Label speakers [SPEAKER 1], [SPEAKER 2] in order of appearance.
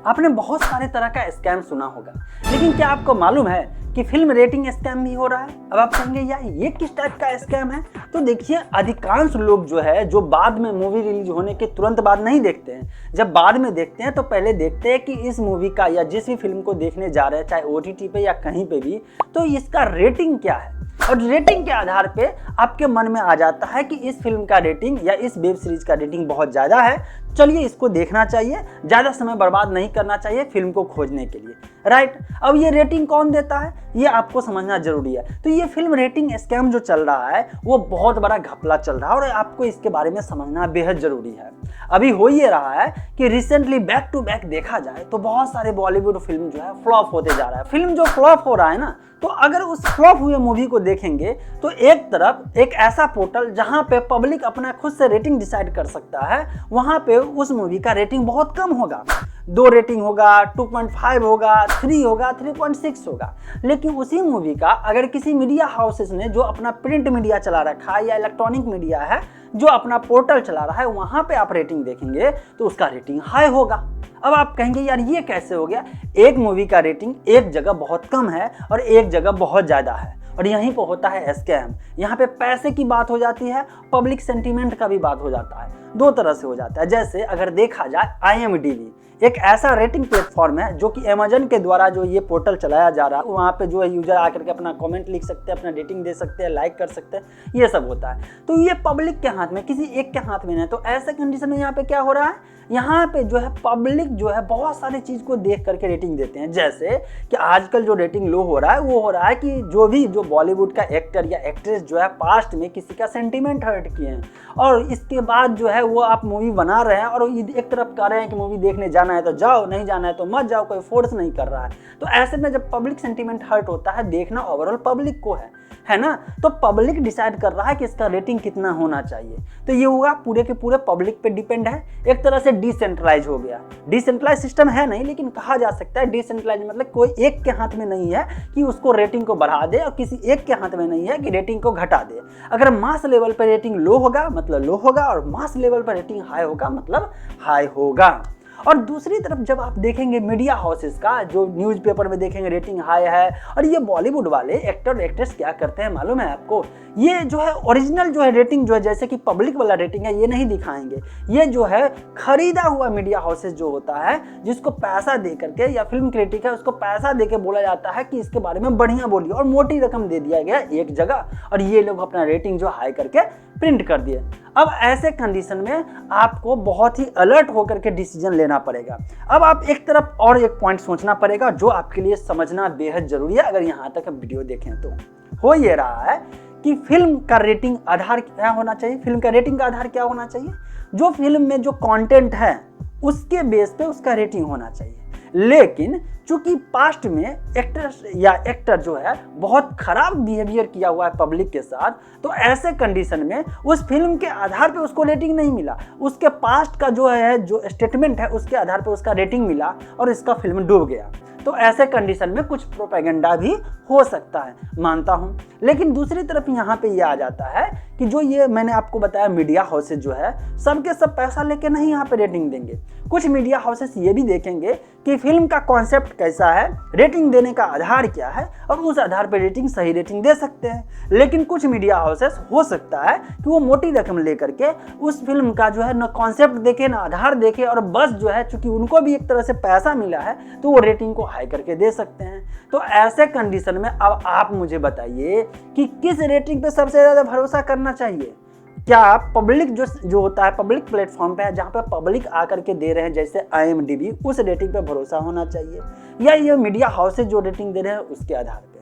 [SPEAKER 1] आपने बहुत सारे तरह का स्कैम सुना होगा, लेकिन क्या आपको मालूम है कि फिल्म रेटिंग स्कैम भी हो रहा है? अब आप कहेंगे यार ये किस टाइप का स्कैम है? तो देखिए, अधिकांश लोग जो बाद में मूवी रिलीज होने के तुरंत बाद नहीं देखते हैं। जब बाद में देखते हैं तो पहले देखते हैं कि इस मूवी का या जिस भी फिल्म को देखने जा रहे हैं, चाहे OTT पे या कहीं पे भी, तो इसका रेटिंग क्या है। और रेटिंग के आधार पे आपके मन में आ जाता है कि इस फिल्म का रेटिंग या इस वेब सीरीज का रेटिंग बहुत ज़्यादा है, चलिए इसको देखना चाहिए, ज़्यादा समय बर्बाद नहीं करना चाहिए फिल्म को खोजने के लिए, राइट। अब ये रेटिंग कौन देता है, ये आपको समझना जरूरी है। तो ये फिल्म रेटिंग स्कैम जो चल रहा है वो बहुत बड़ा घपला चल रहा है और आपको इसके बारे में समझना बेहद जरूरी है। अभी हो ये रहा है कि रिसेंटली बैक टू बैक देखा जाए तो बहुत सारे बॉलीवुड फिल्म फ्लॉप होते जा रहा है। फिल्म जो फ्लॉप हो रहा है ना, तो अगर उस फ्लॉप हुए मूवी को देखेंगे तो एक तरफ एक ऐसा पोर्टल जहां पे पब्लिक अपना खुद से रेटिंग डिसाइड कर सकता है, वहां पे उस मूवी का रेटिंग बहुत कम होगा, 2 रेटिंग होगा, 2.5 होगा, 3 होगा, 3.6 होगा। लेकिन उसी मूवी का अगर किसी मीडिया हाउसेस ने जो अपना प्रिंट मीडिया चला रखा है या इलेक्ट्रॉनिक मीडिया है जो अपना पोर्टल चला रहा है, वहां पे आप रेटिंग देखेंगे तो उसका रेटिंग हाई होगा। अब आप कहेंगे यार ये कैसे हो गया, एक मूवी का रेटिंग एक जगह बहुत कम है और एक जगह बहुत ज़्यादा है, और यहीं पर होता है स्कैम। यहाँ पे पैसे की बात हो जाती है, पब्लिक सेंटीमेंट का भी बात हो जाता है, 2 तरह से हो जाता है। जैसे अगर देखा जाए IMDb एक ऐसा रेटिंग प्लेटफॉर्म है जो कि अमेजन के द्वारा जो ये पोर्टल चलाया जा रहा है, वहाँ पे जो है यूजर आकर के अपना कमेंट लिख सकते हैं, अपना रेटिंग दे सकते हैं, लाइक कर सकते हैं, ये सब होता है। तो ये पब्लिक के हाथ में, किसी एक के हाथ में नहीं। तो ऐसे कंडीशन में यहाँ पे क्या हो रहा है, यहाँ पे जो है पब्लिक जो है बहुत सारी चीज़ को देख करके रेटिंग देते हैं। जैसे कि आजकल जो रेटिंग लो हो रहा है वो हो रहा है कि जो बॉलीवुड का एक्टर या एक्ट्रेस जो है पास्ट में किसी का सेंटीमेंट हर्ट किए हैं और इसके बाद जो है वो आप मूवी बना रहे हैं और एक तरफ कह रहे हैं कि मूवी देखने जाना है तो जाओ, नहीं जाना है तो मत जाओ, कोई फोर्स नहीं कर रहा है। तो ऐसे में जब पब्लिक सेंटीमेंट हर्ट होता है, देखना ओवरऑल पब्लिक को है ना, तो पब्लिक डिसाइड कर रहा है कि इसका रेटिंग कितना होना चाहिए। तो ये होगा पूरे के पूरे पब्लिक पे डिपेंड है। एक तरह से डिसेंट्रलाइज हो गया, डिसेंट्रलाइज सिस्टम है नहीं, लेकिन कहा जा सकता है डिसेंट्रलाइज मतलब कोई एक के हाथ में नहीं है कि उसको रेटिंग को बढ़ा दे और किसी एक के हाथ में नहीं है कि रेटिंग को घटा दे। अगर मास लेवल पर रेटिंग लो होगा मतलब लो होगा, और मास लेवल पर रेटिंग हाई होगा मतलब हाई होगा। और दूसरी तरफ जब आप देखेंगे मीडिया हाउसेस का, जो न्यूज़पेपर में देखेंगे रेटिंग हाई है, और ये बॉलीवुड वाले एक्टर एक्ट्रेस क्या करते हैं मालूम है आपको, ये जो है ओरिजिनल जो है रेटिंग जो है जैसे कि पब्लिक वाला रेटिंग है ये नहीं दिखाएंगे। ये जो है खरीदा हुआ मीडिया हाउसेस जो होता है, जिसको पैसा दे करके, या फिल्म क्रिटिक है उसको पैसा दे के बोला जाता है कि इसके बारे में बढ़िया बोलिए, और मोटी रकम दे दिया गया एक जगह, और ये लोग अपना रेटिंग जो हाई करके प्रिंट कर दिए। अब ऐसे कंडीशन में आपको बहुत ही अलर्ट होकर के डिसीजन लेना पड़ेगा। अब आप एक तरफ और एक पॉइंट सोचना पड़ेगा जो आपके लिए समझना बेहद जरूरी है अगर यहाँ तक आप वीडियो देखें तो। हो ये रहा है कि फिल्म का रेटिंग आधार क्या होना चाहिए, फिल्म का रेटिंग का आधार क्या होना चाहिए, जो फिल्म में जो कंटेंट है उसके बेस पे उसका रेटिंग होना चाहिए। लेकिन चूंकि पास्ट में एक्टर जो है बहुत खराब बिहेवियर किया हुआ है पब्लिक के साथ, तो ऐसे कंडीशन में उस फिल्म के आधार पे उसको रेटिंग नहीं मिला, उसके पास्ट का जो स्टेटमेंट है उसके आधार पे उसका रेटिंग मिला और इसका फिल्म डूब गया। तो ऐसे कंडीशन में कुछ प्रोपेगेंडा भी हो सकता है, मानता हूं। लेकिन दूसरी तरफ यहाँ पे ये आ जाता है कि जो ये मैंने आपको बताया मीडिया हाउसेस जो है सबके सब पैसा लेके नहीं यहाँ पे रेटिंग देंगे। कुछ मीडिया हाउसेस ये भी देखेंगे कि फिल्म का कॉन्सेप्ट कैसा है, रेटिंग देने का आधार क्या है, और उस आधार पर रेटिंग सही रेटिंग दे सकते हैं। लेकिन कुछ मीडिया हाउसेस हो सकता है कि वो मोटी रकम लेकर के उस फिल्म का जो है न कॉन्सेप्ट देखे, न आधार देखे, और बस जो है चूंकि उनको भी एक तरह से पैसा मिला है तो वो रेटिंग को हाई करके दे सकते हैं। तो ऐसे कंडीशन में अब आप मुझे बताइए कि किस रेटिंग पे सबसे ज्यादा भरोसा करना चाहिए। क्या पब्लिक जो होता है पब्लिक प्लेटफॉर्म पे है जहाँ पे पब्लिक आकर के दे रहे हैं जैसे IMDb, उस रेटिंग पे भरोसा होना चाहिए, या ये मीडिया हाउसेज जो रेटिंग दे रहे हैं उसके आधार पे।